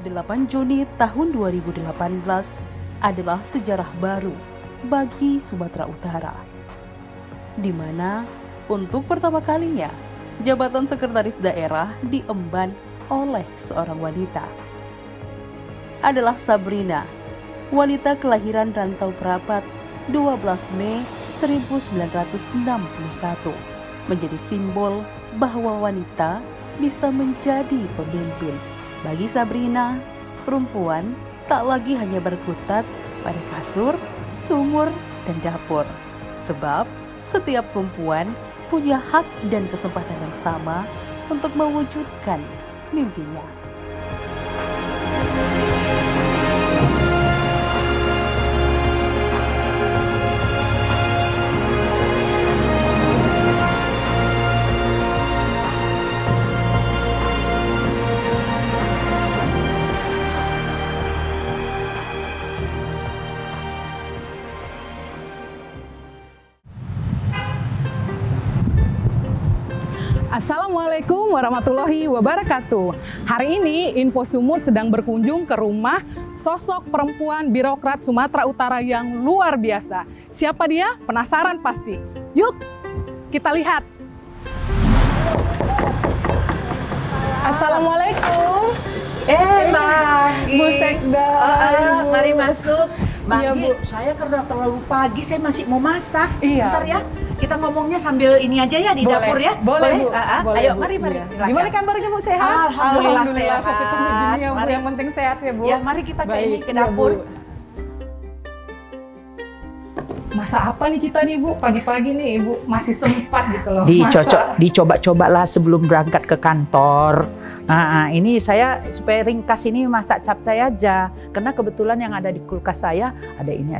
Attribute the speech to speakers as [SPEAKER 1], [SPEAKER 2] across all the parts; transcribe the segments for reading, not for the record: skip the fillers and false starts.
[SPEAKER 1] 8 Juni tahun 2018 adalah sejarah baru bagi Sumatera Utara, di mana untuk pertama kalinya jabatan sekretaris daerah diemban oleh seorang wanita. Adalah Sabrina, wanita kelahiran Rantau Prapat 12 Mei 1961, menjadi simbol bahwa wanita bisa menjadi pemimpin. Bagi Sabrina, perempuan tak lagi hanya berkutat pada kasur, sumur, dan dapur. Sebab setiap perempuan punya hak dan kesempatan yang sama untuk mewujudkan mimpinya.
[SPEAKER 2] Assalamualaikum warahmatullahi wabarakatuh. Hari ini Info Sumut sedang berkunjung ke rumah sosok perempuan birokrat Sumatera Utara yang luar biasa. Siapa dia? Penasaran pasti. Yuk kita lihat. Assalamualaikum.
[SPEAKER 3] Bu
[SPEAKER 2] Sekda.
[SPEAKER 3] Mari masuk.
[SPEAKER 2] Iya, Bu.
[SPEAKER 3] Saya karena terlalu pagi, saya masih mau masak.
[SPEAKER 2] Iya.
[SPEAKER 3] Bentar ya, kita ngomongnya sambil ini aja ya di dapur ya.
[SPEAKER 2] Boleh, Bu.
[SPEAKER 3] Boleh,
[SPEAKER 2] Ayo,
[SPEAKER 3] mari.
[SPEAKER 2] Iya.
[SPEAKER 3] Silakan.
[SPEAKER 2] Gimana kabarnya, Bu? Sehat?
[SPEAKER 3] Alhamdulillah sehat.
[SPEAKER 2] Covid-19 ya, Bu.
[SPEAKER 3] Mari.
[SPEAKER 2] Yang penting sehat ya, Bu.
[SPEAKER 3] Ya, mari kita ke ini, ke
[SPEAKER 2] iya,
[SPEAKER 3] dapur.
[SPEAKER 2] Bu. Masa apa nih kita nih, Bu? Pagi-pagi nih, Ibu masih sempat gitu loh.
[SPEAKER 4] Dicoba-cobalah sebelum berangkat ke kantor. Ini saya supaya ringkas ini masak capcay aja. Karena kebetulan yang ada di kulkas saya ada ini.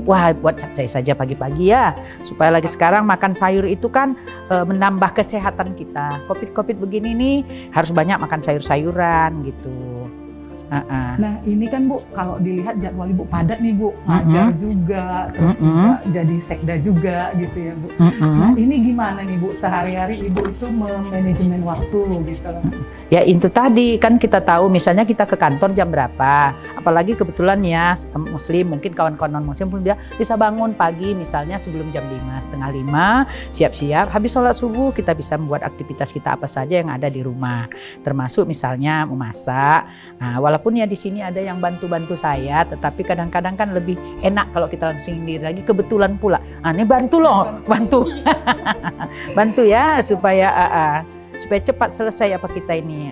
[SPEAKER 4] Wah, buat capcay saja pagi-pagi ya. Supaya lagi sekarang makan sayur itu kan menambah kesehatan kita. Covid begini nih harus banyak makan sayur-sayuran gitu.
[SPEAKER 2] Nah ini kan Bu, kalau dilihat jadwal Ibu padat nih Bu, ngajar juga, terus juga jadi sekda juga gitu ya Bu. Nah ini gimana nih Bu, sehari-hari Ibu itu memanajemen waktu gitu loh.
[SPEAKER 4] Ya itu tadi kan kita tahu misalnya kita ke kantor jam berapa, apalagi kebetulan ya muslim, mungkin kawan-kawan non muslim pun dia bisa bangun pagi misalnya sebelum jam 5, setengah 5, siap-siap, habis sholat subuh kita bisa membuat aktivitas kita apa saja yang ada di rumah, termasuk misalnya memasak. Nah, walaupun ya di sini ada yang bantu-bantu saya, tetapi kadang-kadang kan lebih enak kalau kita langsung sendiri lagi, kebetulan pula. Ini bantu loh, bantu ya supaya cepat selesai apa kita ini.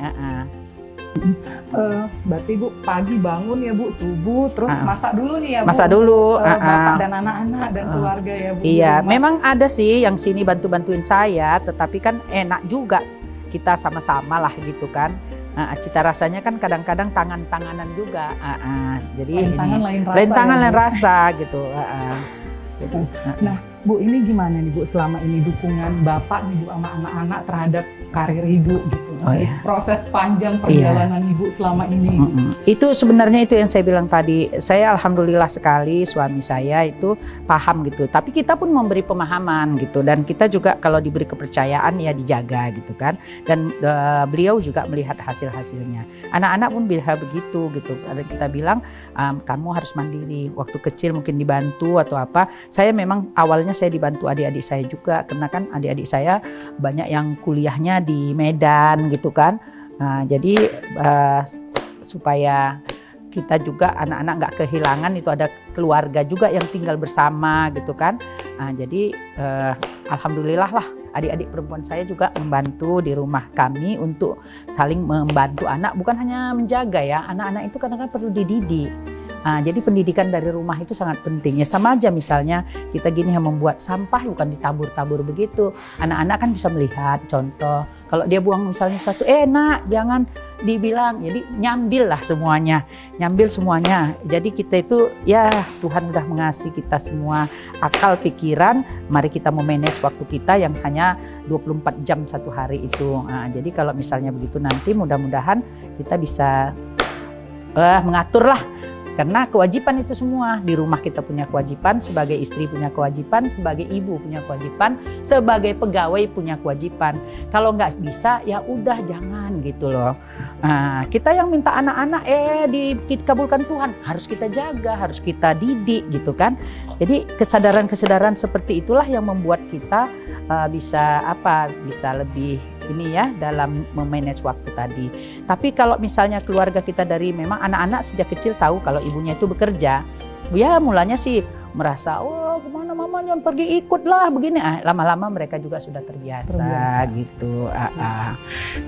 [SPEAKER 2] Berarti Bu pagi bangun ya Bu, subuh terus masak dulu nih ya Bu.
[SPEAKER 4] Masak dulu.
[SPEAKER 2] Bapak dan anak-anak dan keluarga ya Bu.
[SPEAKER 4] Iya, memang ada sih yang sini bantu-bantuin saya, tetapi kan enak juga kita sama-sama lah gitu kan. Cita rasanya kan kadang-kadang tangan-tanganan juga. Jadi lain tangan lain rasa gitu. Gitu.
[SPEAKER 2] Nah Bu, ini gimana nih Bu selama ini dukungan Bapak nih Bu sama anak-anak terhadap karir Ibu gitu? Proses panjang perjalanan Ibu selama ini.
[SPEAKER 4] Itu sebenarnya itu yang saya bilang tadi. Saya alhamdulillah sekali suami saya itu paham gitu. Tapi kita pun memberi pemahaman gitu. Dan kita juga kalau diberi kepercayaan ya dijaga gitu kan. Dan beliau juga melihat hasil-hasilnya. Anak-anak pun bilang begitu gitu. Ada kita bilang kamu harus mandiri. Waktu kecil mungkin dibantu atau apa. Saya memang awalnya saya dibantu adik-adik saya juga. Karena kan adik-adik saya banyak yang kuliahnya di Medan gitu kan. Jadi supaya kita juga anak-anak nggak kehilangan, itu ada keluarga juga yang tinggal bersama gitu kan. Jadi alhamdulillah lah adik-adik perempuan saya juga membantu di rumah kami untuk saling membantu anak, bukan hanya menjaga ya, anak-anak itu kadang-kadang perlu dididik. Jadi pendidikan dari rumah itu sangat penting. Ya sama aja misalnya kita gini yang membuat sampah bukan ditabur-tabur begitu. Anak-anak kan bisa melihat contoh. Kalau dia buang misalnya satu, nak jangan dibilang. Jadi nyambil lah semuanya. Nyambil semuanya. Jadi kita itu ya Tuhan udah mengasihi kita semua akal pikiran. Mari kita memanage waktu kita yang hanya 24 jam satu hari itu. Jadi kalau misalnya begitu nanti mudah-mudahan kita bisa mengatur lah Karena kewajiban itu semua, di rumah kita punya kewajiban, sebagai istri punya kewajiban, sebagai ibu punya kewajiban, sebagai pegawai punya kewajiban. Kalau nggak bisa ya udah jangan gitu loh. Nah, kita yang minta anak-anak dikabulkan Tuhan, harus kita jaga, harus kita didik gitu kan. Jadi kesadaran-kesadaran seperti itulah yang membuat kita bisa lebih ini ya dalam memanage waktu tadi. Tapi kalau misalnya keluarga kita dari memang anak-anak sejak kecil tahu kalau ibunya itu bekerja, ya mulanya sih merasa kemana mama jangan pergi ikutlah begini. Lama-lama mereka juga sudah terbiasa. Gitu.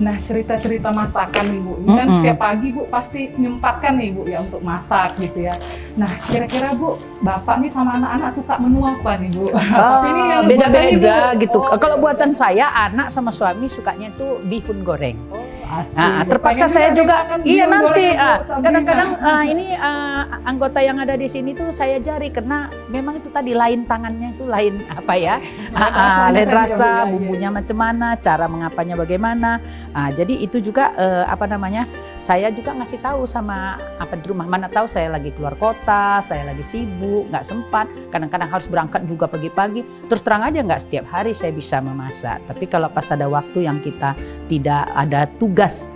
[SPEAKER 2] Nah, cerita-cerita masakan nih Bu, ini kan setiap pagi Bu pasti menyempatkan nih Bu ya untuk masak gitu ya. Nah, kira-kira Bu, Bapak nih sama anak-anak suka menu apa nih Bu? Ini yang
[SPEAKER 4] beda-beda gitu.
[SPEAKER 2] Oh,
[SPEAKER 4] Kalau buatan saya, anak sama suami sukanya itu bihun goreng.
[SPEAKER 2] Asik.
[SPEAKER 4] Terpaksa
[SPEAKER 2] Pengen
[SPEAKER 4] saya juga
[SPEAKER 2] makan
[SPEAKER 4] iya
[SPEAKER 2] bihun
[SPEAKER 4] nanti
[SPEAKER 2] goreng, Bu, Sabrina.
[SPEAKER 4] kadang-kadang ini anggota yang ada di sini tuh saya jari karena memang itu tadi lain tangannya itu lain apa ya lain rasa bumbunya macam mana, cara mengapanya bagaimana. Jadi itu juga saya juga ngasih tahu sama di rumah, mana tahu saya lagi keluar kota, saya lagi sibuk nggak sempat, kadang-kadang harus berangkat juga pagi-pagi. Terus terang aja nggak setiap hari saya bisa memasak, tapi kalau pas ada waktu yang kita tidak ada tugas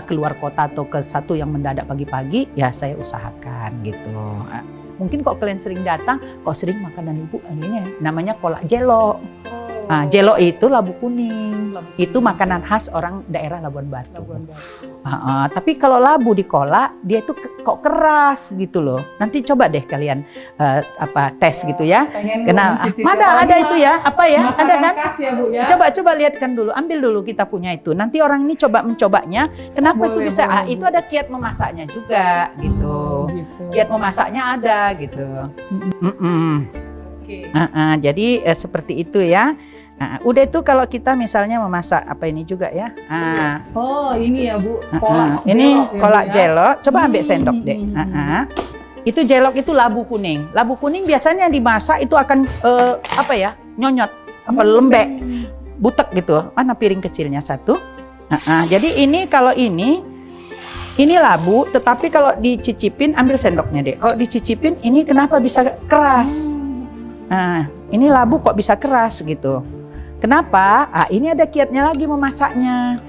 [SPEAKER 4] keluar kota atau ke satu yang mendadak pagi-pagi, ya saya usahakan gitu. Mungkin kok kalian sering datang, kok sering makanan ibu ini namanya kolak jelo. Jelo itu labu kuning. Itu makanan khas orang daerah Labuan Batu. Tapi kalau labu dikolak, dia itu kok keras gitu loh. Nanti coba deh kalian tes gitu ya. Karena ada itu ya, apa ya? Ada kan?
[SPEAKER 2] Khas ya, Bu, ya?
[SPEAKER 4] Coba lihatkan dulu, ambil dulu kita punya itu. Nanti orang ini coba mencobanya. Kenapa itu bisa? Itu ada kiat memasaknya juga gitu. Kiat memasaknya ada gitu. Jadi seperti itu ya. Udah itu kalau kita misalnya memasak apa ini juga ya.
[SPEAKER 2] Ini ya Bu, kolak
[SPEAKER 4] ini
[SPEAKER 2] jelok
[SPEAKER 4] kolak
[SPEAKER 2] ya, Bu, ya?
[SPEAKER 4] jelok. Coba ambil sendok deh. Itu jelok itu labu kuning. Labu kuning biasanya dimasak itu akan nyonyot, lembek, butek gitu. Mana piring kecilnya satu. Jadi ini kalau ini labu, tetapi kalau dicicipin ambil sendoknya deh. Kalau dicicipin ini kenapa bisa keras? Ini labu kok bisa keras gitu. Kenapa? Ini ada kiatnya lagi memasaknya.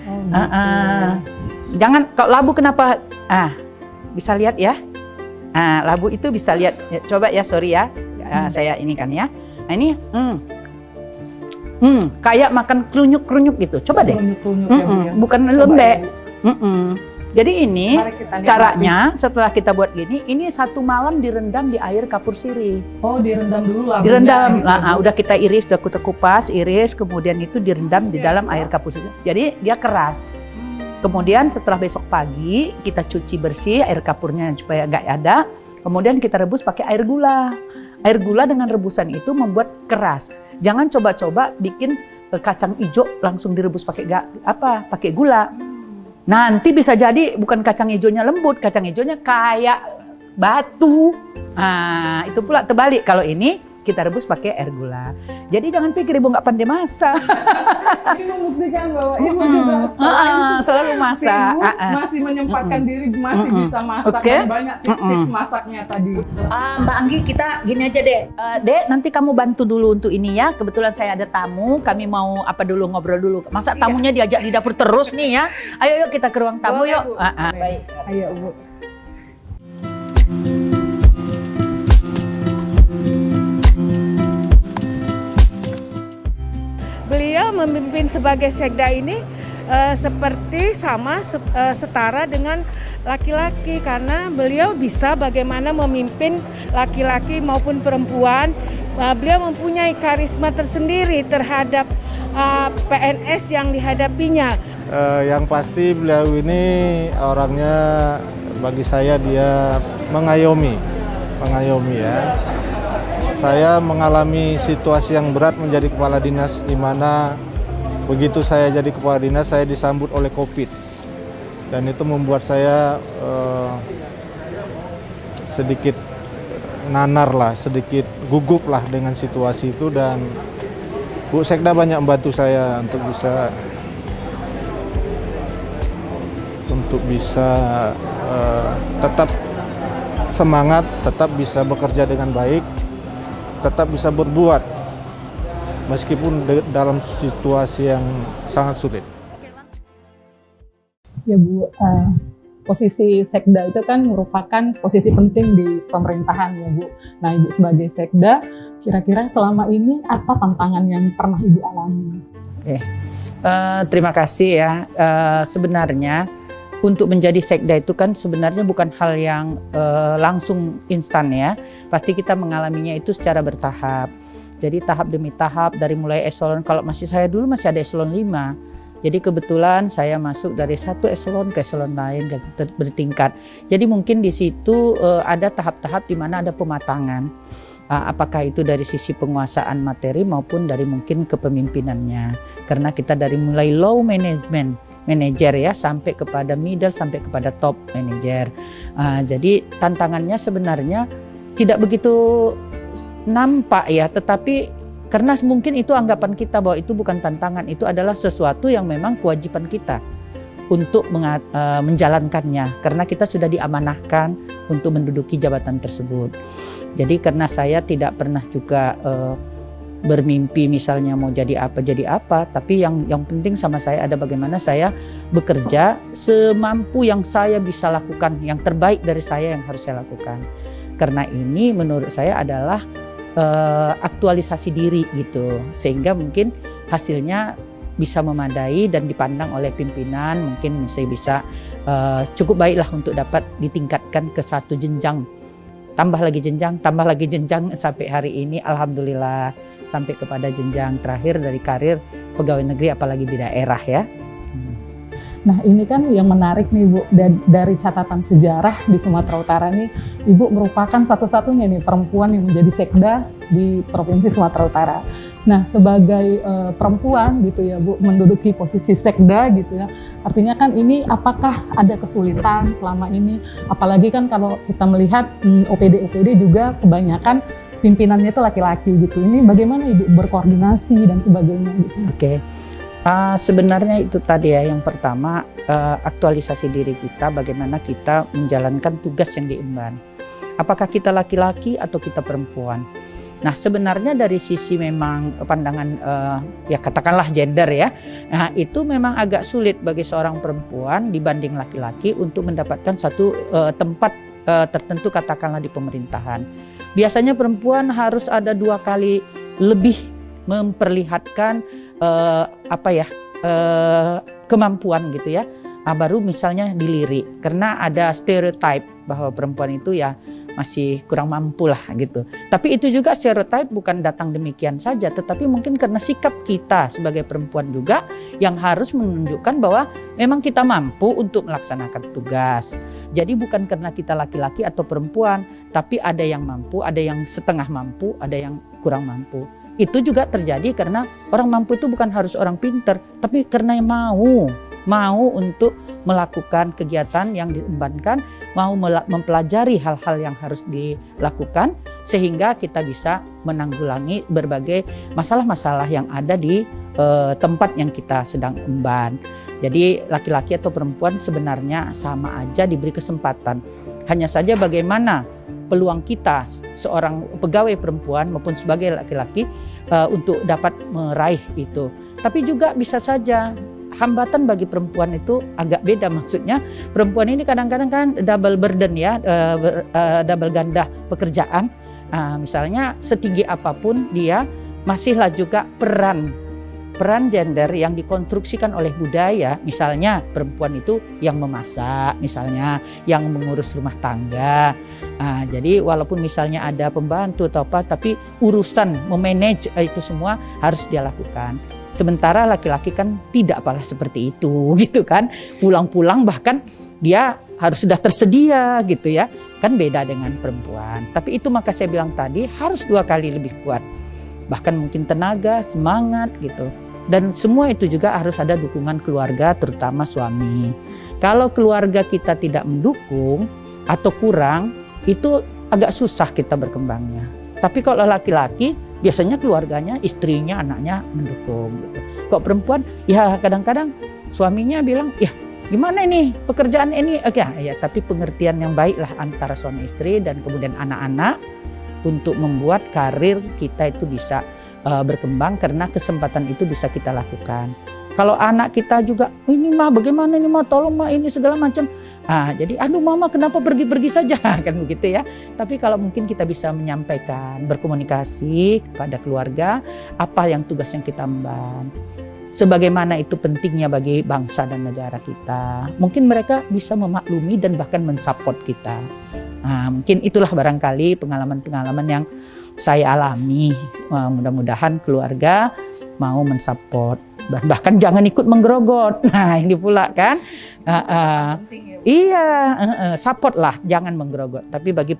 [SPEAKER 4] Jangan kalau labu kenapa? Bisa lihat ya. Labu itu bisa lihat. Coba ya, sorry ya. Saya ini kan ya. Ini kayak makan kerunyuk-kerunyuk gitu. Coba deh. Bukan lembek. Jadi ini caranya setelah kita buat gini, ini 1 malam direndam di air kapur sirih.
[SPEAKER 2] Direndam dulu lah.
[SPEAKER 4] Direndam, udah kita iris, udah kita kupas, iris, kemudian itu direndam di dalam air kapur sirih. Jadi dia keras. Kemudian setelah besok pagi kita cuci bersih air kapurnya supaya nggak ada. Kemudian kita rebus pakai air gula. Air gula dengan rebusan itu membuat keras. Jangan coba-coba bikin kacang hijau langsung direbus pakai gula. Nanti bisa jadi bukan kacang hijaunya lembut, kacang hijaunya kayak batu. Itu pula terbalik. Kalau ini kita rebus pakai air gula. Jadi jangan pikir ibu nggak pandai masak.
[SPEAKER 2] Ini membuktikan bahwa ibu juga
[SPEAKER 4] selalu masak.
[SPEAKER 2] Masih menyempatkan diri, masih bisa masak. Dan banyak tips-tips masaknya tadi.
[SPEAKER 3] Mbak Anggi, kita gini aja deh.
[SPEAKER 4] Dek, nanti kamu bantu dulu untuk ini ya. Kebetulan saya ada tamu, kami mau ngobrol dulu. Masa tamunya diajak di dapur terus nih ya? Ayo yuk kita ke ruang tamu yuk.
[SPEAKER 2] Baik. Ayo Bu.
[SPEAKER 5] Beliau memimpin sebagai sekda ini seperti setara dengan laki-laki, karena beliau bisa bagaimana memimpin laki-laki maupun perempuan. Beliau mempunyai karisma tersendiri terhadap PNS yang dihadapinya.
[SPEAKER 6] Yang pasti beliau ini orangnya, bagi saya dia mengayomi ya. Saya mengalami situasi yang berat menjadi kepala dinas, di mana begitu saya jadi kepala dinas saya disambut oleh COVID, dan itu membuat saya sedikit nanar lah, sedikit gugup lah dengan situasi itu, dan Bu Sekda banyak membantu saya untuk bisa tetap semangat, tetap bisa bekerja dengan baik, tetap bisa berbuat meskipun dalam situasi yang sangat sulit.
[SPEAKER 2] Ya Bu, posisi sekda itu kan merupakan posisi penting di pemerintahan ya Bu. Nah Ibu sebagai sekda, kira-kira selama ini apa tantangan yang pernah Ibu alami?
[SPEAKER 4] Terima kasih ya. Sebenarnya untuk menjadi sekda itu kan sebenarnya bukan hal yang langsung instan ya. Pasti kita mengalaminya itu secara bertahap. Jadi tahap demi tahap dari mulai eselon, kalau saya dulu masih ada eselon 5. Jadi kebetulan saya masuk dari satu eselon ke eselon lain bertingkat. Jadi mungkin di situ ada tahap-tahap di mana ada pematangan. Apakah itu dari sisi penguasaan materi maupun dari mungkin kepemimpinannya. Karena kita dari mulai low management manager ya sampai kepada middle sampai kepada top manager. Jadi tantangannya sebenarnya tidak begitu nampak ya, tetapi karena mungkin itu anggapan kita bahwa itu bukan tantangan, itu adalah sesuatu yang memang kewajiban kita untuk menjalankannya. Karena kita sudah diamanahkan untuk menduduki jabatan tersebut. Jadi karena saya tidak pernah juga bermimpi misalnya mau jadi apa, tapi yang penting sama saya ada bagaimana saya bekerja semampu yang saya bisa lakukan, yang terbaik dari saya yang harus saya lakukan. Karena ini menurut saya adalah aktualisasi diri gitu, sehingga mungkin hasilnya bisa memadai dan dipandang oleh pimpinan, mungkin saya bisa cukup baiklah untuk dapat ditingkatkan ke satu jenjang, tambah lagi jenjang sampai hari ini alhamdulillah sampai kepada jenjang terakhir dari karir pegawai negeri apalagi di daerah ya.
[SPEAKER 2] Nah ini kan yang menarik nih Bu, dari catatan sejarah di Sumatera Utara nih, Ibu merupakan satu-satunya nih perempuan yang menjadi sekda di Provinsi Sumatera Utara. Nah sebagai perempuan gitu ya Bu, menduduki posisi sekda gitu ya, artinya kan ini apakah ada kesulitan selama ini? Apalagi kan kalau kita melihat OPD juga kebanyakan pimpinannya itu laki-laki gitu. Ini bagaimana Ibu berkoordinasi dan sebagainya gitu?
[SPEAKER 4] Oke. Sebenarnya itu tadi ya, yang pertama aktualisasi diri kita, bagaimana kita menjalankan tugas yang diemban. Apakah kita laki-laki atau kita perempuan? Nah sebenarnya dari sisi memang pandangan ya katakanlah gender ya, nah, itu memang agak sulit bagi seorang perempuan dibanding laki-laki untuk mendapatkan satu tempat tertentu katakanlah di pemerintahan. Biasanya perempuan harus ada 2 kali lebih memperlihatkan kemampuan gitu ya, baru misalnya dilirik, karena ada stereotip bahwa perempuan itu ya masih kurang mampu lah gitu. Tapi itu juga stereotip bukan datang demikian saja, tetapi mungkin karena sikap kita sebagai perempuan juga yang harus menunjukkan bahwa memang kita mampu untuk melaksanakan tugas. Jadi bukan karena kita laki-laki atau perempuan, tapi ada yang mampu, ada yang setengah mampu, ada yang kurang mampu. Itu juga terjadi karena orang mampu itu bukan harus orang pintar, tapi karena yang mau untuk melakukan kegiatan yang diembankan, mau mempelajari hal-hal yang harus dilakukan, sehingga kita bisa menanggulangi berbagai masalah-masalah yang ada di tempat yang kita sedang emban. Jadi laki-laki atau perempuan sebenarnya sama aja diberi kesempatan. Hanya saja bagaimana peluang kita seorang pegawai perempuan maupun sebagai laki-laki untuk dapat meraih itu. Tapi juga bisa saja hambatan bagi perempuan itu agak beda, maksudnya perempuan ini kadang-kadang kan double burden ya, double ganda pekerjaan. Misalnya setinggi apapun dia masihlah juga peran gender yang dikonstruksikan oleh budaya, misalnya perempuan itu yang memasak, misalnya yang mengurus rumah tangga. Jadi walaupun misalnya ada pembantu atau apa, tapi urusan memanage itu semua harus dia lakukan. Sementara laki-laki kan tidak apalah seperti itu gitu kan, pulang-pulang bahkan dia harus sudah tersedia gitu ya, kan beda dengan perempuan. Tapi itu maka saya bilang tadi harus 2 kali lebih kuat, bahkan mungkin tenaga, semangat gitu. Dan semua itu juga harus ada dukungan keluarga, terutama suami. Kalau keluarga kita tidak mendukung atau kurang, itu agak susah kita berkembangnya. Tapi kalau laki-laki, biasanya keluarganya, istrinya, anaknya mendukung gitu. Kok perempuan, ya kadang-kadang suaminya bilang, ya gimana ini pekerjaan ini? Oke, ya, tapi pengertian yang baik lah antara suami istri dan kemudian anak-anak untuk membuat karir kita itu bisa berkembang karena kesempatan itu bisa kita lakukan. Kalau anak kita juga, ini mah bagaimana ini mah, tolong mah ini segala macam. Jadi aduh mama kenapa pergi-pergi saja kan begitu ya. Tapi kalau mungkin kita bisa menyampaikan, berkomunikasi kepada keluarga apa yang tugas yang kita emban. Sebagaimana itu pentingnya bagi bangsa dan negara kita. Mungkin mereka bisa memaklumi dan bahkan mensupport kita. Mungkin itulah barangkali pengalaman-pengalaman yang saya alami. Mudah-mudahan keluarga mau mensupport. Bahkan jangan ikut menggerogot. Nah ini pula kan. Iya, support lah, jangan menggerogot. Tapi bagi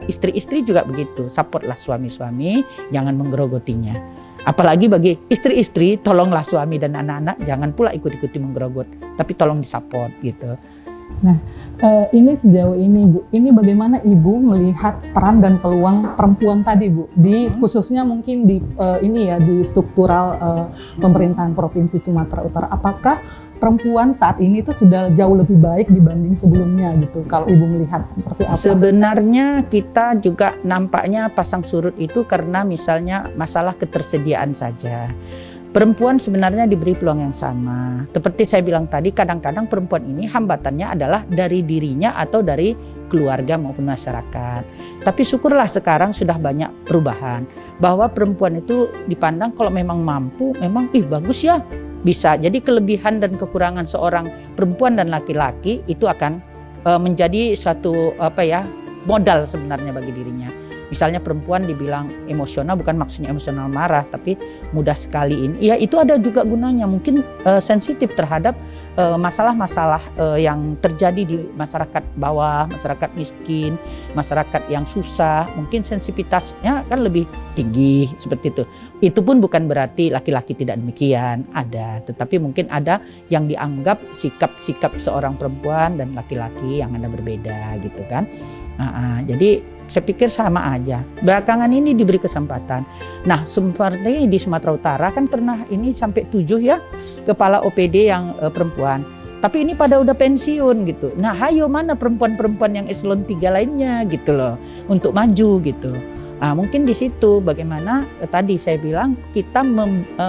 [SPEAKER 4] istri-istri juga begitu. Support lah suami-suami, jangan menggerogotinya. Apalagi bagi istri-istri, tolonglah suami dan anak-anak jangan pula ikut-ikuti menggerogot, tapi tolong disupport gitu.
[SPEAKER 2] Nah, ini sejauh ini Bu, ini bagaimana Ibu melihat peran dan peluang perempuan tadi Bu, di khususnya mungkin di di struktural pemerintahan Provinsi Sumatera Utara. Apakah perempuan saat ini itu sudah jauh lebih baik dibanding sebelumnya gitu? Kalau Ibu melihat seperti apa?
[SPEAKER 4] Sebenarnya kita juga nampaknya pasang surut itu karena misalnya masalah ketersediaan saja. Perempuan sebenarnya diberi peluang yang sama. Seperti saya bilang tadi, kadang-kadang perempuan ini hambatannya adalah dari dirinya atau dari keluarga maupun masyarakat. Tapi syukurlah sekarang sudah banyak perubahan. Bahwa perempuan itu dipandang kalau memang mampu, memang bagus ya. Bisa. Jadi kelebihan dan kekurangan seorang perempuan dan laki-laki itu akan menjadi suatu modal sebenarnya bagi dirinya. Misalnya perempuan dibilang emosional, bukan maksudnya emosional marah, tapi mudah sekali ini. Ya itu ada juga gunanya, mungkin sensitif terhadap masalah-masalah yang terjadi di masyarakat bawah, masyarakat miskin, masyarakat yang susah. Mungkin sensitivitasnya kan lebih tinggi seperti itu. Itu pun bukan berarti laki-laki tidak demikian, ada. Tetapi mungkin ada yang dianggap sikap-sikap seorang perempuan dan laki-laki yang ada berbeda gitu kan. Jadi saya pikir sama aja. Belakangan ini diberi kesempatan. Nah, seperti di Sumatera Utara kan pernah ini sampai 7 ya kepala OPD yang perempuan. Tapi ini pada udah pensiun gitu. Nah, hayo mana perempuan-perempuan yang eselon 3 lainnya gitu loh untuk maju gitu. Mungkin di situ bagaimana tadi saya bilang kita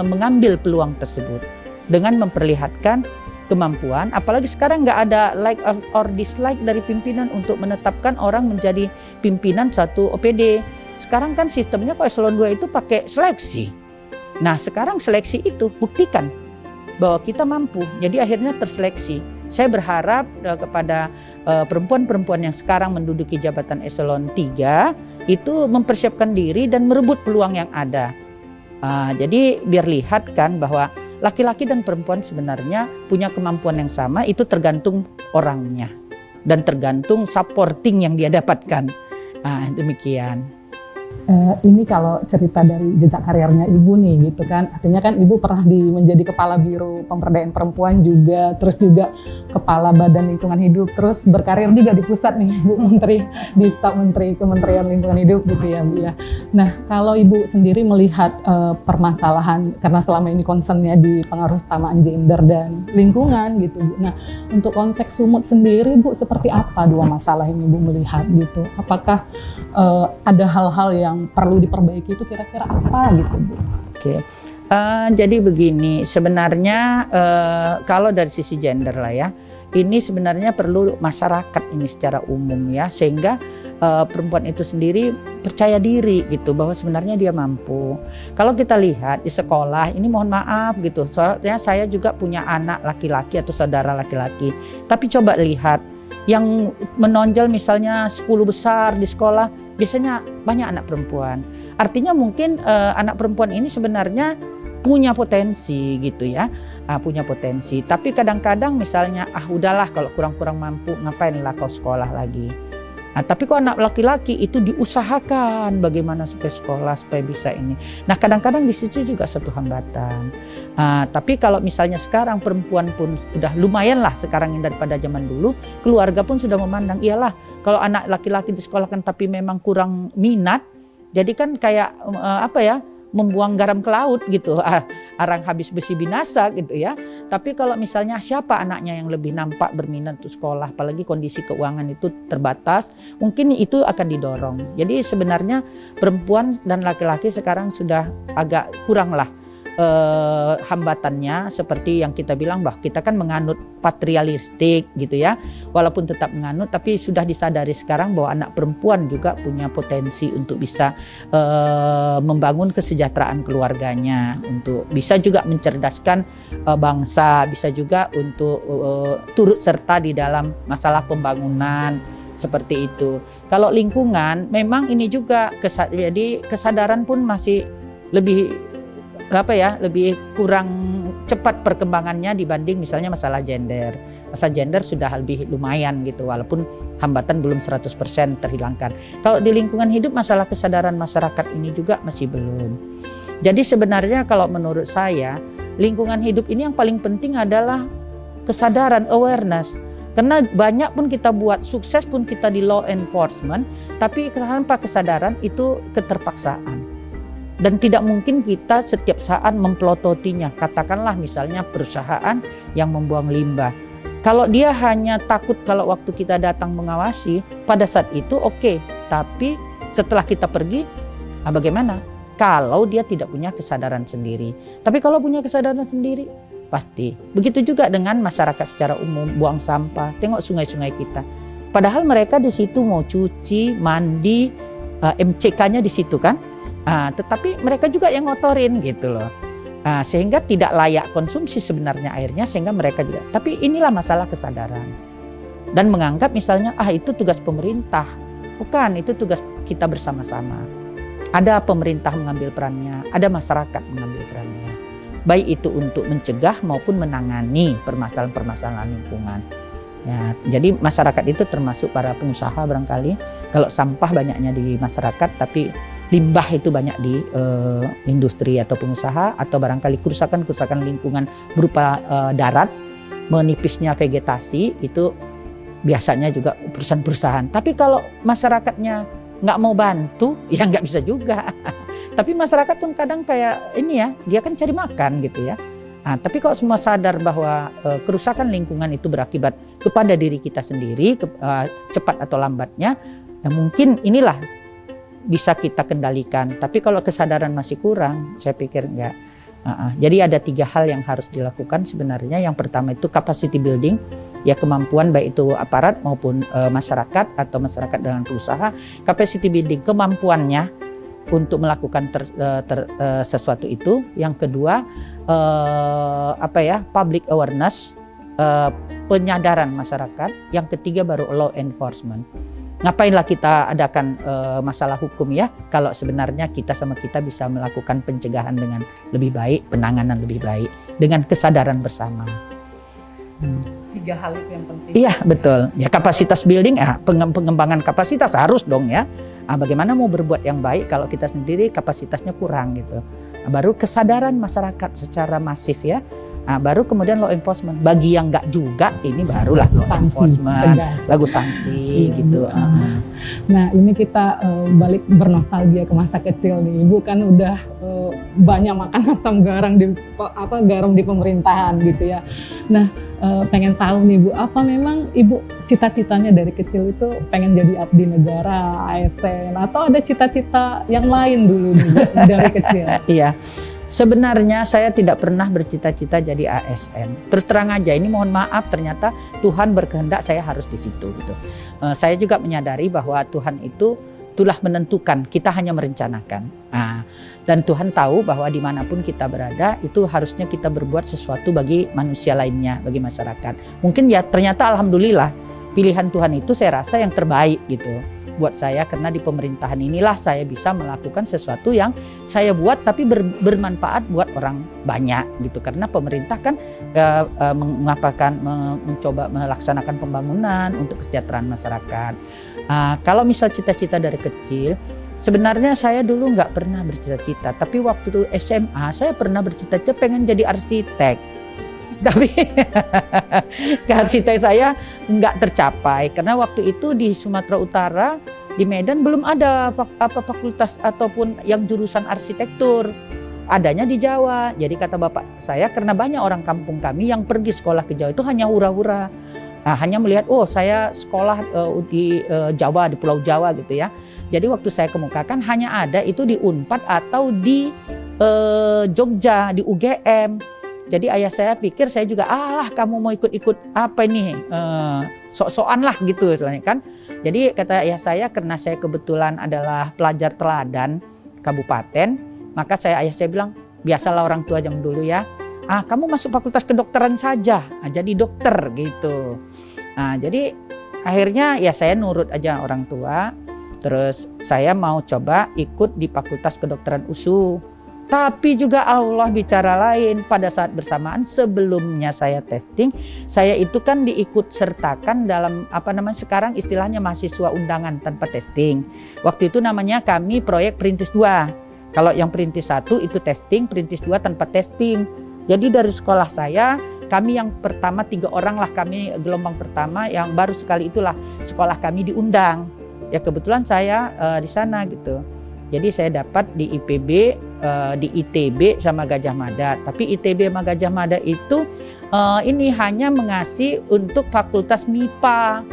[SPEAKER 4] mengambil peluang tersebut dengan memperlihatkan kemampuan, apalagi sekarang nggak ada like or dislike dari pimpinan untuk menetapkan orang menjadi pimpinan satu OPD. Sekarang kan sistemnya kalau eselon 2 itu pakai seleksi. Nah sekarang seleksi itu buktikan bahwa kita mampu, jadi akhirnya terseleksi. Saya berharap kepada perempuan-perempuan yang sekarang menduduki jabatan eselon 3 itu mempersiapkan diri dan merebut peluang yang ada. Jadi biar lihat kan bahwa laki-laki dan perempuan sebenarnya punya kemampuan yang sama, itu tergantung orangnya dan tergantung supporting yang dia dapatkan. Demikian.
[SPEAKER 2] Ini kalau cerita dari jejak karirnya Ibu nih gitu kan, artinya kan Ibu pernah menjadi Kepala Biro Pemberdayaan Perempuan juga, terus juga Kepala Badan Lingkungan Hidup, terus berkarir juga di pusat nih Bu Menteri, di staf Menteri Kementerian Lingkungan Hidup gitu ya Bu ya. Nah kalau Ibu sendiri melihat permasalahan, karena selama ini concernnya di pengaruh utamaan gender dan lingkungan gitu Bu. Nah untuk konteks Sumut sendiri Bu, seperti apa dua masalah ini Bu melihat gitu? Apakah ada hal-hal yang perlu diperbaiki itu kira-kira apa gitu Bu?
[SPEAKER 4] Oke. Jadi begini, sebenarnya kalau dari sisi gender lah ya, ini sebenarnya perlu masyarakat ini secara umum ya, sehingga perempuan itu sendiri percaya diri gitu bahwa sebenarnya dia mampu. Kalau kita lihat di sekolah ini, mohon maaf gitu, soalnya saya juga punya anak laki-laki atau saudara laki-laki, tapi coba lihat yang menonjol misalnya 10 besar di sekolah, biasanya banyak anak perempuan. Artinya mungkin anak perempuan ini sebenarnya punya potensi gitu ya, punya potensi. Tapi kadang-kadang misalnya, udahlah kalau kurang-kurang mampu, ngapainlah kau sekolah lagi. Tapi kalau anak laki-laki itu diusahakan bagaimana supaya sekolah, supaya bisa ini. Nah kadang-kadang di situ juga suatu hambatan. Tapi kalau misalnya sekarang perempuan pun udah lumayan lah sekarang ini daripada zaman dulu, keluarga pun sudah memandang, iyalah kalau anak laki-laki disekolahkan tapi memang kurang minat, jadi kan kayak membuang garam ke laut gitu. arang habis besi binasa gitu ya. Tapi kalau misalnya siapa anaknya yang lebih nampak berminat untuk sekolah, apalagi kondisi keuangan itu terbatas, mungkin itu akan didorong. Jadi sebenarnya perempuan dan laki-laki sekarang sudah agak kurang lah hambatannya, seperti yang kita bilang bahwa kita kan menganut patrialistik gitu ya, walaupun tetap menganut tapi sudah disadari sekarang bahwa anak perempuan juga punya potensi untuk bisa membangun kesejahteraan keluarganya, untuk bisa juga mencerdaskan bangsa, bisa juga untuk turut serta di dalam masalah pembangunan seperti itu. Kalau lingkungan memang ini juga jadi kesadaran pun masih lebih lebih kurang cepat perkembangannya dibanding misalnya masalah gender. Masalah gender sudah lebih lumayan gitu, walaupun hambatan belum 100% terhilangkan. Kalau di lingkungan hidup masalah kesadaran masyarakat ini juga masih belum. Jadi sebenarnya kalau menurut saya lingkungan hidup ini yang paling penting adalah kesadaran, awareness. Karena banyak pun kita buat, sukses pun kita di law enforcement, tapi tanpa kesadaran itu keterpaksaan. Dan tidak mungkin kita setiap saat memplototinya. Katakanlah misalnya perusahaan yang membuang limbah. Kalau dia hanya takut kalau waktu kita datang mengawasi, pada saat itu oke. Tapi setelah kita pergi, bagaimana? Kalau dia tidak punya kesadaran sendiri. Tapi kalau punya kesadaran sendiri, pasti. Begitu juga dengan masyarakat secara umum, buang sampah. Tengok sungai-sungai kita. Padahal mereka di situ mau cuci, mandi, MCK-nya di situ kan. Tetapi mereka juga yang ngotorin gitu loh, sehingga tidak layak konsumsi sebenarnya airnya, sehingga mereka juga. Tapi inilah masalah kesadaran dan menganggap misalnya itu tugas pemerintah, bukan, itu tugas kita bersama-sama. Ada pemerintah mengambil perannya, ada masyarakat mengambil perannya, baik itu untuk mencegah maupun menangani permasalahan-permasalahan lingkungan. Ya, jadi masyarakat itu termasuk para pengusaha barangkali. Kalau sampah banyaknya di masyarakat, tapi limbah itu banyak di industri atau pengusaha, atau barangkali kerusakan lingkungan berupa darat, menipisnya vegetasi, itu biasanya juga perusahaan-perusahaan. Tapi kalau masyarakatnya nggak mau bantu, ya nggak bisa juga. Tapi masyarakat pun kadang kayak ini ya, dia kan cari makan gitu ya. Tapi kalau semua sadar bahwa kerusakan lingkungan itu berakibat kepada diri kita sendiri, cepat atau lambatnya, ya mungkin inilah bisa kita kendalikan. Tapi kalau kesadaran masih kurang, saya pikir enggak. Jadi ada 3 hal yang harus dilakukan sebenarnya. Yang pertama itu capacity building, ya kemampuan baik itu aparat maupun masyarakat atau masyarakat dengan perusahaan. Capacity building, kemampuannya untuk melakukan sesuatu itu. Yang kedua public awareness, penyadaran masyarakat. Yang ketiga baru law enforcement. Ngapainlah kita adakan masalah hukum ya, kalau sebenarnya kita sama kita bisa melakukan pencegahan dengan lebih baik, penanganan lebih baik, dengan kesadaran bersama.
[SPEAKER 2] 3 hal itu yang penting.
[SPEAKER 4] Iya betul, ya kapasitas building, pengembangan kapasitas harus dong ya. Bagaimana mau berbuat yang baik kalau kita sendiri kapasitasnya kurang gitu. Baru kesadaran masyarakat secara masif ya. Baru kemudian law enforcement. Bagi yang enggak juga, ini barulah law enforcement, lagu sanksi gitu.
[SPEAKER 2] Nah ini kita balik bernostalgia ke masa kecil nih. Ibu kan udah banyak makan asam garam di pemerintahan gitu ya. Nah pengen tahu nih Bu, apa memang Ibu cita-citanya dari kecil itu pengen jadi abdi negara, ASN, atau ada cita-cita yang lain dulu nih Bu, dari kecil?
[SPEAKER 4] Iya. Sebenarnya saya tidak pernah bercita-cita jadi ASN. Terus terang aja, ini mohon maaf, ternyata Tuhan berkehendak saya harus di situ gitu. Saya juga menyadari bahwa Tuhan itu telah menentukan, kita hanya merencanakan. Dan Tuhan tahu bahwa dimanapun kita berada, itu harusnya kita berbuat sesuatu bagi manusia lainnya, bagi masyarakat. Mungkin ya ternyata alhamdulillah pilihan Tuhan itu saya rasa yang terbaik gitu buat saya, karena di pemerintahan inilah saya bisa melakukan sesuatu yang saya buat tapi bermanfaat buat orang banyak gitu. Karena pemerintah kan mencoba melaksanakan pembangunan untuk kesejahteraan masyarakat. Kalau misal cita-cita dari kecil, sebenarnya saya dulu nggak pernah bercita-cita, tapi waktu SMA saya pernah bercita-cita pengen jadi arsitek. Tapi cita-cita saya nggak tercapai karena waktu itu di Sumatera Utara, di Medan belum ada fakultas ataupun yang jurusan arsitektur. adanya di Jawa. Jadi kata bapak saya, karena banyak orang kampung kami yang pergi sekolah ke Jawa itu hanya hura-hura. Nah, hanya melihat, oh saya sekolah di Jawa, di Pulau Jawa gitu ya. Jadi waktu saya kemukakan hanya ada itu di Unpad atau di Jogja, di UGM. Jadi ayah saya pikir saya juga, alah kamu mau ikut-ikut apa ini, sok-sokan lah gitu soalnya kan. Jadi kata ayah saya, karena saya kebetulan adalah pelajar teladan kabupaten, maka ayah saya bilang, biasalah orang tua zaman dulu ya, kamu masuk fakultas kedokteran saja, jadi dokter gitu. Nah jadi akhirnya ya saya nurut aja orang tua, terus saya mau coba ikut di fakultas kedokteran USU. Tapi juga Allah bicara lain, pada saat bersamaan sebelumnya saya testing, saya itu kan diikut sertakan dalam sekarang istilahnya mahasiswa undangan tanpa testing. Waktu itu namanya kami proyek Perintis 2. Kalau yang Perintis 1 itu testing, Perintis 2 tanpa testing. Jadi dari sekolah saya, kami yang pertama 3 orang lah, kami gelombang pertama yang baru sekali itulah sekolah kami diundang. Ya kebetulan saya di sana gitu. Jadi saya dapat di IPB, di ITB sama Gajah Mada. Tapi ITB sama Gajah Mada itu ini hanya mengasih untuk fakultas MIPA.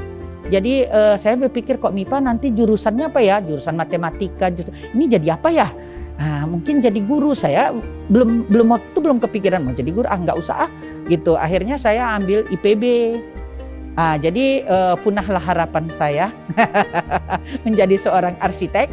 [SPEAKER 4] Jadi saya berpikir kok MIPA nanti jurusannya apa ya? Jurusan matematika. Ini jadi apa ya? Mungkin jadi guru. Saya belum kepikiran mau jadi guru. Nggak usah gitu. Akhirnya saya ambil IPB. Jadi punahlah harapan saya menjadi seorang arsitek.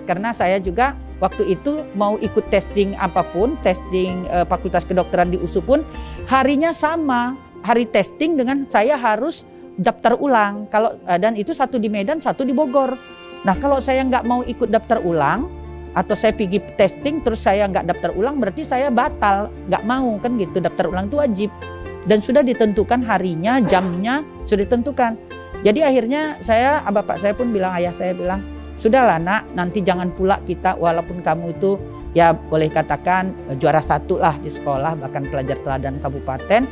[SPEAKER 4] Karena saya juga waktu itu mau ikut testing apapun, testing fakultas kedokteran di USU pun harinya sama, hari testing dengan saya harus daftar ulang. Dan itu satu di Medan, satu di Bogor. Nah kalau saya nggak mau ikut daftar ulang atau saya pergi testing terus saya nggak daftar ulang, berarti saya batal, nggak mau kan gitu. Daftar ulang itu wajib dan sudah ditentukan harinya, jamnya sudah ditentukan. Jadi akhirnya bapak saya pun bilang, ayah saya bilang, sudahlah nak, nanti jangan pula kita walaupun kamu itu ya boleh katakan juara 1 lah di sekolah, bahkan pelajar teladan kabupaten,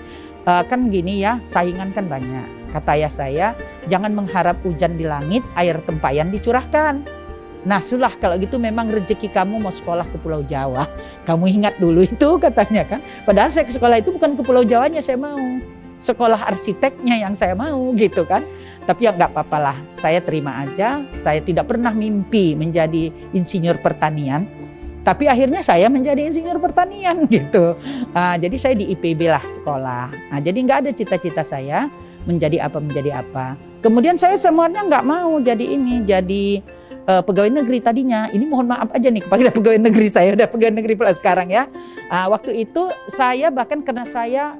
[SPEAKER 4] kan gini ya, saingan kan banyak. Kata ayah saya, jangan mengharap hujan di langit, air tempayan dicurahkan. Nah sudah kalau gitu memang rezeki kamu mau sekolah ke Pulau Jawa, kamu ingat dulu itu katanya kan. Padahal saya ke sekolah itu bukan ke Pulau Jawanya saya mau, sekolah arsiteknya yang saya mau gitu kan. Tapi ya nggak apa-apa lah, saya terima aja. Saya tidak pernah mimpi menjadi insinyur pertanian, tapi akhirnya saya menjadi insinyur pertanian gitu. Jadi saya di IPB lah sekolah. Jadi nggak ada cita-cita saya menjadi apa. Kemudian saya semuanya nggak mau jadi pegawai negeri tadinya. Ini mohon maaf aja nih kepada pegawai negeri, saya udah pegawai negeri pula sekarang ya. Waktu itu saya bahkan karena saya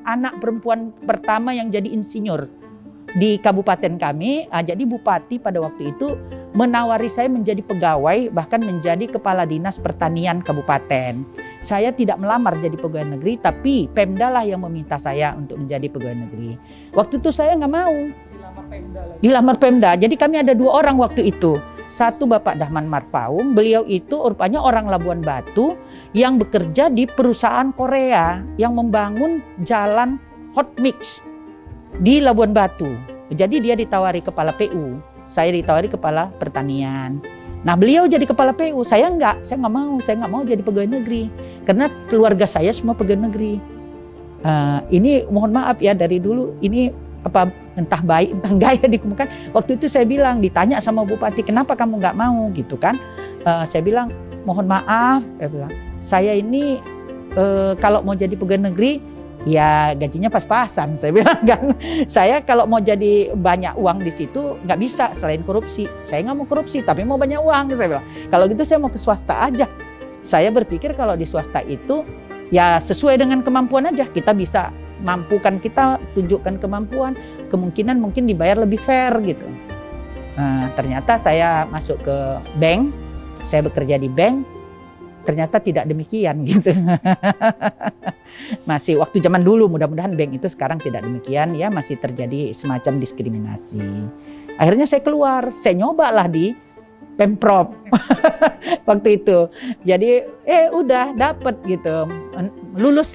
[SPEAKER 4] anak perempuan pertama yang jadi insinyur di kabupaten kami, jadi bupati pada waktu itu menawari saya menjadi pegawai, bahkan menjadi kepala dinas pertanian kabupaten. Saya tidak melamar jadi pegawai negeri, tapi Pemda lah yang meminta saya untuk menjadi pegawai negeri. Waktu itu saya nggak mau. Dilamar Pemda. Jadi kami ada 2 orang waktu itu. Satu Bapak Dahman Marpaung, beliau itu rupanya orang Labuan Batu yang bekerja di perusahaan Korea yang membangun jalan hot mix di Labuan Batu. Jadi dia ditawari kepala PU, saya ditawari kepala pertanian. Nah beliau jadi kepala PU, saya nggak mau jadi pegawai negeri karena keluarga saya semua pegawai negeri. Ini mohon maaf ya dari dulu ini entah baik entah enggak ya dikemukakan. Waktu itu saya bilang, ditanya sama Bupati, kenapa kamu nggak mau gitu kan? Saya bilang mohon maaf, saya ini kalau mau jadi pegawai negeri ya gajinya pas-pasan, saya bilang kan. Saya kalau mau jadi banyak uang di situ nggak bisa selain korupsi. Saya nggak mau korupsi tapi mau banyak uang, saya bilang. Kalau gitu saya mau ke swasta aja. Saya berpikir kalau di swasta itu ya sesuai dengan kemampuan aja, kita bisa mampukan, kita tunjukkan kemampuan, kemungkinan mungkin dibayar lebih fair gitu. Ternyata saya masuk ke bank, saya bekerja di bank, ternyata tidak demikian gitu. Masih waktu zaman dulu, mudah-mudahan bank itu sekarang tidak demikian ya, masih terjadi semacam diskriminasi. Akhirnya saya keluar, saya nyobalah di Pemprov waktu itu. Jadi udah dapet gitu, lulus.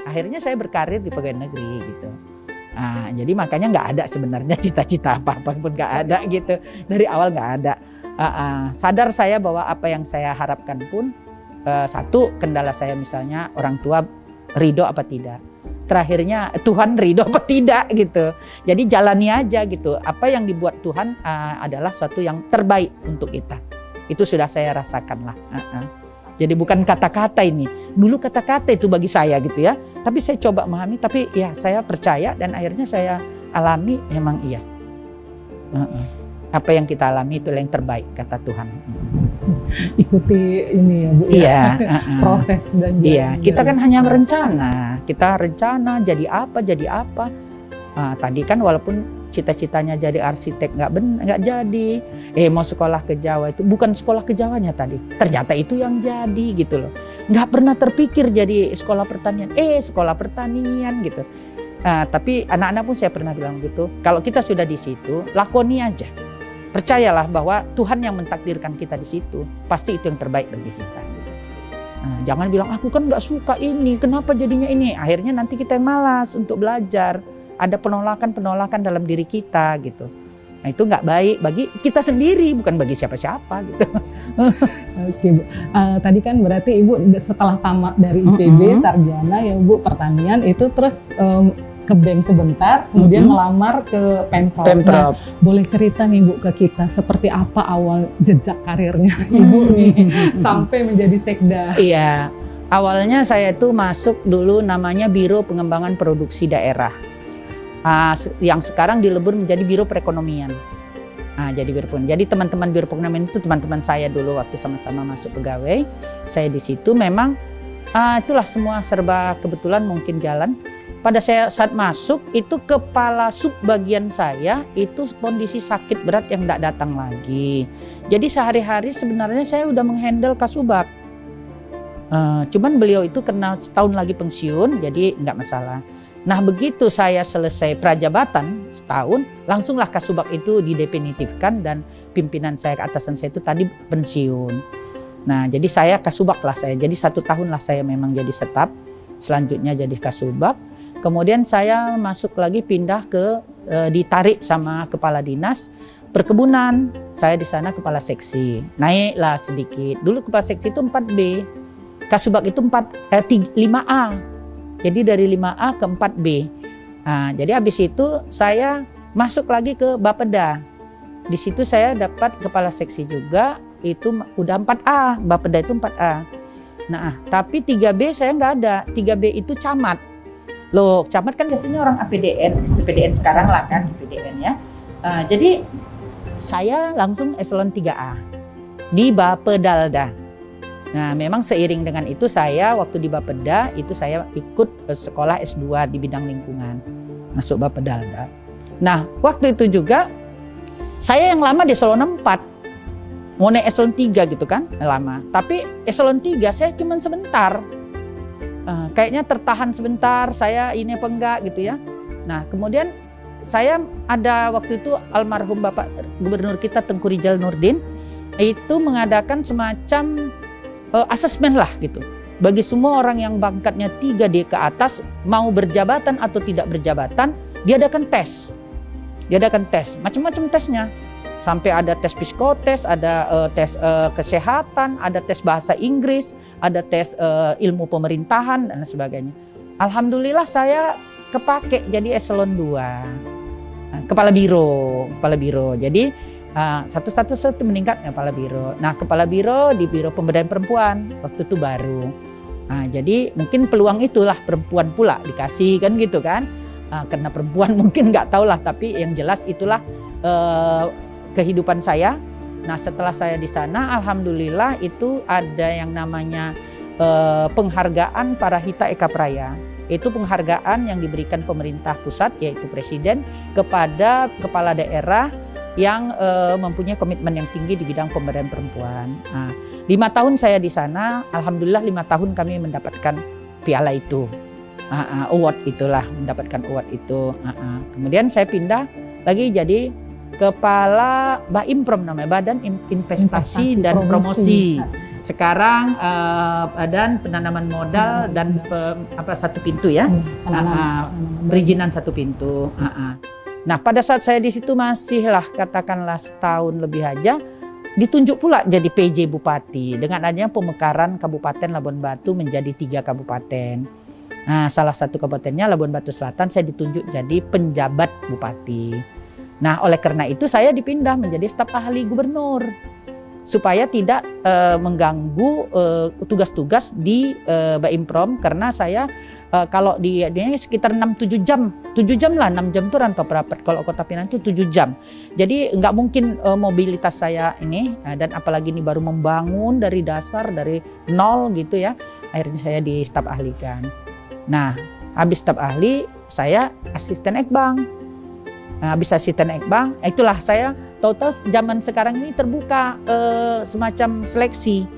[SPEAKER 4] Akhirnya saya berkarir di pegawai negeri gitu. Jadi makanya nggak ada sebenarnya cita-cita apa-apa pun nggak ada gitu. Dari awal nggak ada. Sadar saya bahwa apa yang saya harapkan pun satu kendala saya misalnya orang tua ridho apa tidak. Terakhirnya Tuhan ridho apa tidak gitu. Jadi jalani aja gitu. Apa yang dibuat Tuhan adalah suatu yang terbaik untuk kita. Itu sudah saya rasakan lah. Jadi bukan kata-kata ini. Dulu kata-kata itu bagi saya gitu ya. Tapi saya coba memahami. Tapi ya saya percaya dan akhirnya saya alami memang iya. Apa yang kita alami itu yang terbaik kata Tuhan.
[SPEAKER 2] Ikuti ini ya Bu,
[SPEAKER 4] Iya,
[SPEAKER 2] proses dan
[SPEAKER 4] iya. Kita kan hanya merencana, kita rencana jadi apa. Tadi kan walaupun cita-citanya jadi arsitek nggak jadi, mau sekolah ke Jawa itu bukan sekolah ke Jawanya tadi, ternyata itu yang jadi gitu loh. Nggak pernah terpikir jadi sekolah pertanian, sekolah pertanian gitu. Tapi anak-anak pun saya pernah bilang gitu, kalau kita sudah di situ, lakoni aja. Percayalah bahwa Tuhan yang mentakdirkan kita di situ, pasti itu yang terbaik bagi kita. Gitu. Jangan bilang aku kan nggak suka ini, kenapa jadinya ini? Akhirnya nanti kita yang malas untuk belajar. Ada penolakan dalam diri kita gitu. Nah itu nggak baik bagi kita sendiri, bukan bagi siapa-siapa gitu.
[SPEAKER 2] Oke Bu, tadi kan berarti Ibu setelah tamat dari IPB sarjana ya Bu pertanian itu terus ke bank sebentar, kemudian melamar ke Pemprov. Nah, boleh cerita nih Bu ke kita seperti apa awal jejak karirnya Ibu nih sampai menjadi sekda?
[SPEAKER 4] Iya, awalnya saya tuh masuk dulu namanya Biro Pengembangan Produksi Daerah, yang sekarang dilebur menjadi Biro Perekonomian. Jadi teman-teman Biro Perekonomian itu teman-teman saya dulu waktu sama-sama masuk pegawai. Saya di situ memang itulah semua serba kebetulan mungkin jalan. Pada saya saat masuk itu kepala sub bagian saya itu kondisi sakit berat yang tidak datang lagi. Jadi sehari-hari sebenarnya saya udah menghandle Kasubag. Cuman beliau itu karena setahun lagi pensiun jadi nggak masalah. Nah begitu saya selesai prajabatan setahun, langsunglah Kasubag itu didefinitifkan dan pimpinan saya atasan saya itu tadi pensiun. Nah jadi saya Kasubag lah saya, jadi 1 tahun lah saya memang jadi staf, selanjutnya jadi Kasubag. Kemudian saya masuk lagi pindah ke ditarik sama kepala dinas perkebunan. Saya di sana kepala seksi. Naiklah sedikit. Dulu kepala seksi itu 4B. Kasubag itu 5A. Jadi dari 5A ke 4B. Jadi habis itu saya masuk lagi ke Bapeda. Di situ saya dapat kepala seksi juga. Itu udah 4A. Bapeda itu 4A. Nah, tapi 3B saya nggak ada. 3B itu camat. Loh, camat kan biasanya orang APDN, STPDN sekarang lah kan, APDN ya. Jadi saya langsung eselon 3A di Bapedalda. Nah, memang seiring dengan itu saya waktu di Bapeda itu saya ikut sekolah S2 di bidang lingkungan, masuk Bapedalda. Nah, waktu itu juga saya yang lama di eselon 4, mau naik eselon 3 gitu kan, lama. Tapi eselon 3 saya cuma sebentar. Kayaknya tertahan sebentar, saya ini apa enggak gitu ya. Nah kemudian saya ada waktu itu almarhum Bapak Gubernur kita Tengku Rijal Nurdin itu mengadakan semacam asesmen lah gitu. Bagi semua orang yang pangkatnya 3D ke atas mau berjabatan atau tidak berjabatan, diadakan tes. Diadakan tes, macam-macam tesnya. Sampai ada tes psikotes, ada tes kesehatan, ada tes bahasa Inggris, ada tes ilmu pemerintahan dan sebagainya. Alhamdulillah saya kepake jadi eselon 2, kepala biro. Jadi satu meningkat kepala biro. Nah kepala biro di Biro Pemberdayaan Perempuan waktu itu baru. Jadi mungkin peluang itulah perempuan pula dikasih kan gitu kan. Karena perempuan mungkin nggak tahu lah, tapi yang jelas itulah kehidupan saya. Nah setelah saya di sana alhamdulillah itu ada yang namanya penghargaan Parahita Eka Praya. Itu penghargaan yang diberikan pemerintah pusat yaitu presiden kepada kepala daerah yang mempunyai komitmen yang tinggi di bidang pemberdayaan perempuan. 5 tahun saya di sana, alhamdulillah 5 tahun kami mendapatkan piala itu, award itulah, mendapatkan award itu. Kemudian saya pindah lagi jadi Kepala Baimprom namanya, Badan Investasi dan Promosi. Sekarang Badan Penanaman Modal dan satu pintu ya, perizinan satu pintu. Nah pada saat saya di situ masih lah katakanlah setahun lebih aja, ditunjuk pula jadi PJ Bupati dengan adanya pemekaran Kabupaten Labuan Batu menjadi 3 kabupaten. Nah, salah satu kabupatennya Labuan Batu Selatan, saya ditunjuk jadi penjabat bupati. Nah, oleh karena itu saya dipindah menjadi staf ahli gubernur supaya tidak mengganggu tugas-tugas di Baimprom, karena saya kalau di sekitar 6-7 jam, 7 jam lah, 6 jam itu rantau rapat. Kalau Kota Pinang itu 7 jam. Jadi nggak mungkin mobilitas saya ini, dan apalagi ini baru membangun dari dasar, dari nol gitu ya. Akhirnya saya di staf ahlikan. Nah, habis staf ahli, saya asisten ekbang. Nah, habis asisten ekbang, itulah saya tahu-tahu zaman sekarang ini terbuka semacam seleksi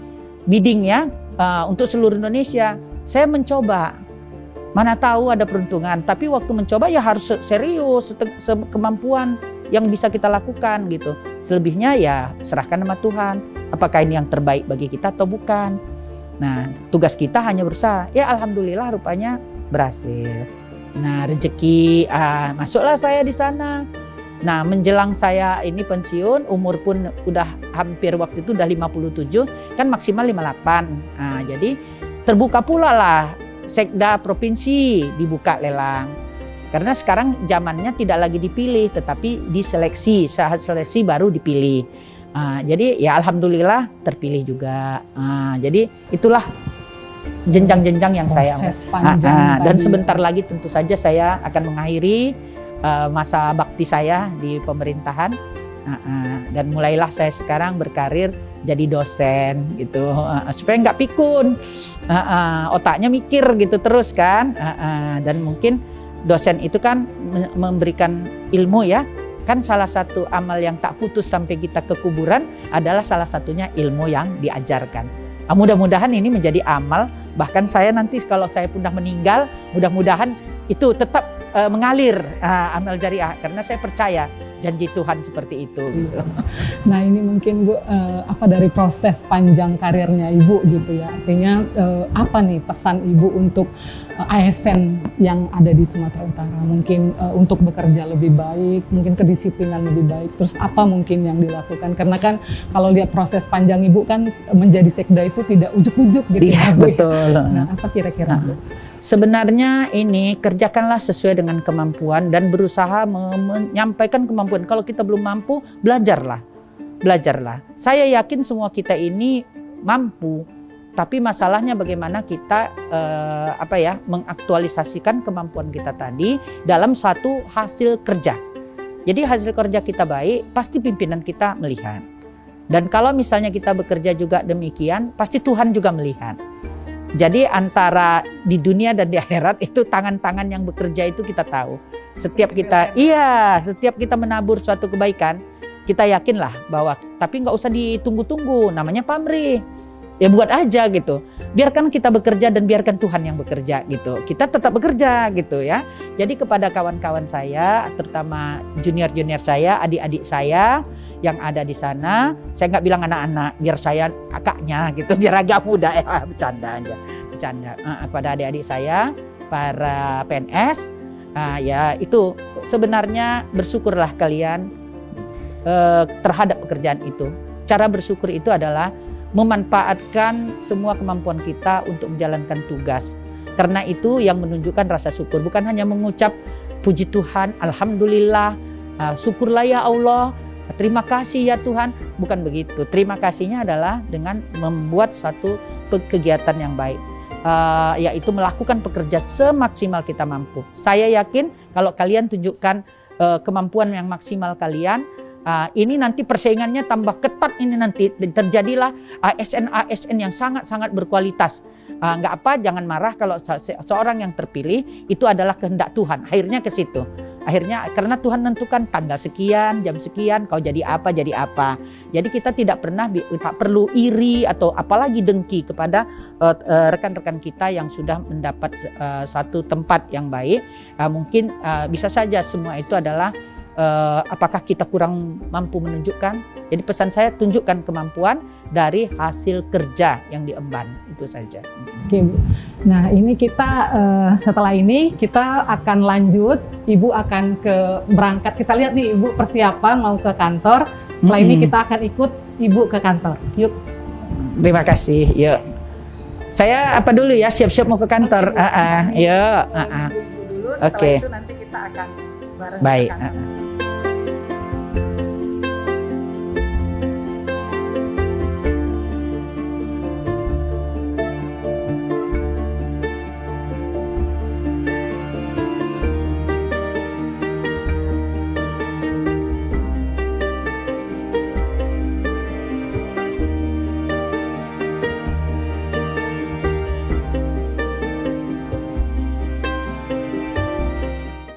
[SPEAKER 4] bidding ya untuk seluruh Indonesia. Saya mencoba. Mana tahu ada peruntungan, tapi waktu mencoba ya harus serius, kemampuan yang bisa kita lakukan gitu. Selebihnya ya serahkan sama Tuhan, apakah ini yang terbaik bagi kita atau bukan. Nah, tugas kita hanya berusaha. Ya alhamdulillah rupanya berhasil. Nah, rezeki, masuklah saya di sana. Nah, menjelang saya ini pensiun, umur pun udah hampir waktu itu udah 57, kan maksimal 58. Nah, jadi terbuka pula lah Sekda provinsi, dibuka lelang. Karena sekarang zamannya tidak lagi dipilih, tetapi diseleksi, saat seleksi baru dipilih. Jadi ya alhamdulillah terpilih juga. Jadi itulah jenjang-jenjang yang
[SPEAKER 2] Proses
[SPEAKER 4] saya
[SPEAKER 2] panjang
[SPEAKER 4] dan
[SPEAKER 2] tadi.
[SPEAKER 4] sebentar lagi tentu saja saya akan mengakhiri masa bakti saya di pemerintahan. Dan mulailah saya sekarang berkarir jadi dosen gitu, supaya nggak pikun, otaknya mikir gitu terus kan. Dan mungkin dosen itu kan memberikan ilmu ya, kan salah satu amal yang tak putus sampai kita ke kuburan adalah salah satunya ilmu yang diajarkan. Mudah-mudahan ini menjadi amal, bahkan saya nanti kalau saya sudah meninggal, mudah-mudahan itu tetap mengalir amal jariah, karena saya percaya janji Tuhan seperti itu. Gitu.
[SPEAKER 2] Nah ini mungkin Bu, dari proses panjang karirnya Ibu gitu ya, artinya apa nih pesan Ibu untuk ASN yang ada di Sumatera Utara, mungkin untuk bekerja lebih baik, mungkin kedisiplinan lebih baik, terus apa mungkin yang dilakukan, karena kan kalau lihat proses panjang Ibu kan menjadi sekda itu tidak ujuk-ujuk gitu
[SPEAKER 4] ya. Betul.
[SPEAKER 2] Nah apa kira-kira Bu?
[SPEAKER 4] Sebenarnya ini kerjakanlah sesuai dengan kemampuan dan berusaha menyampaikan kemampuan. Kalau kita belum mampu, belajarlah. Saya yakin semua kita ini mampu, tapi masalahnya bagaimana kita mengaktualisasikan kemampuan kita tadi dalam suatu hasil kerja. Jadi hasil kerja kita baik, pasti pimpinan kita melihat. Dan kalau misalnya kita bekerja juga demikian, pasti Tuhan juga melihat. Jadi antara di dunia dan di akhirat itu tangan-tangan yang bekerja itu kita tahu. Setiap kita menabur suatu kebaikan, kita yakinlah bahwa, tapi nggak usah ditunggu-tunggu, namanya pamrih. Ya buat aja gitu. Biarkan kita bekerja dan biarkan Tuhan yang bekerja gitu. Kita tetap bekerja gitu ya. Jadi kepada kawan-kawan saya, terutama junior-junior saya, adik-adik saya yang ada di sana, saya nggak bilang anak-anak, biar saya kakaknya gitu, biar agak muda ya, bercanda. Kepada adik-adik saya, para PNS, ya itu sebenarnya bersyukurlah kalian terhadap pekerjaan itu. Cara bersyukur itu adalah memanfaatkan semua kemampuan kita untuk menjalankan tugas. Karena itu yang menunjukkan rasa syukur, bukan hanya mengucap puji Tuhan, alhamdulillah, syukurlah ya Allah, terima kasih ya Tuhan, bukan begitu. Terima kasihnya adalah dengan membuat suatu kegiatan yang baik, yaitu melakukan pekerjaan semaksimal kita mampu. Saya yakin kalau kalian tunjukkan kemampuan yang maksimal kalian, ini nanti persaingannya tambah ketat, ini nanti terjadilah ASN yang sangat-sangat berkualitas. Nggak apa, jangan marah kalau seorang yang terpilih itu adalah kehendak Tuhan. Akhirnya ke situ. Akhirnya karena Tuhan menentukan tanggal sekian, jam sekian, kau jadi apa. Jadi kita tidak perlu iri atau apalagi dengki kepada rekan-rekan kita yang sudah mendapat satu tempat yang baik. Mungkin bisa saja semua itu adalah apakah kita kurang mampu menunjukkan. Jadi pesan saya, tunjukkan kemampuan dari hasil kerja yang diemban, itu saja.
[SPEAKER 2] Oke Bu. Nah ini kita setelah ini kita akan lanjut, Ibu akan berangkat. Kita lihat nih Ibu persiapan mau ke kantor. Setelah ini kita akan ikut Ibu ke kantor. Yuk.
[SPEAKER 4] Terima kasih. Yuk. Saya apa dulu ya? Siap-siap mau ke kantor. Yuk.
[SPEAKER 2] Dulu,
[SPEAKER 4] Oke.
[SPEAKER 2] Setelah itu nanti kita akan bareng
[SPEAKER 4] Baik.
[SPEAKER 2] ke kantor.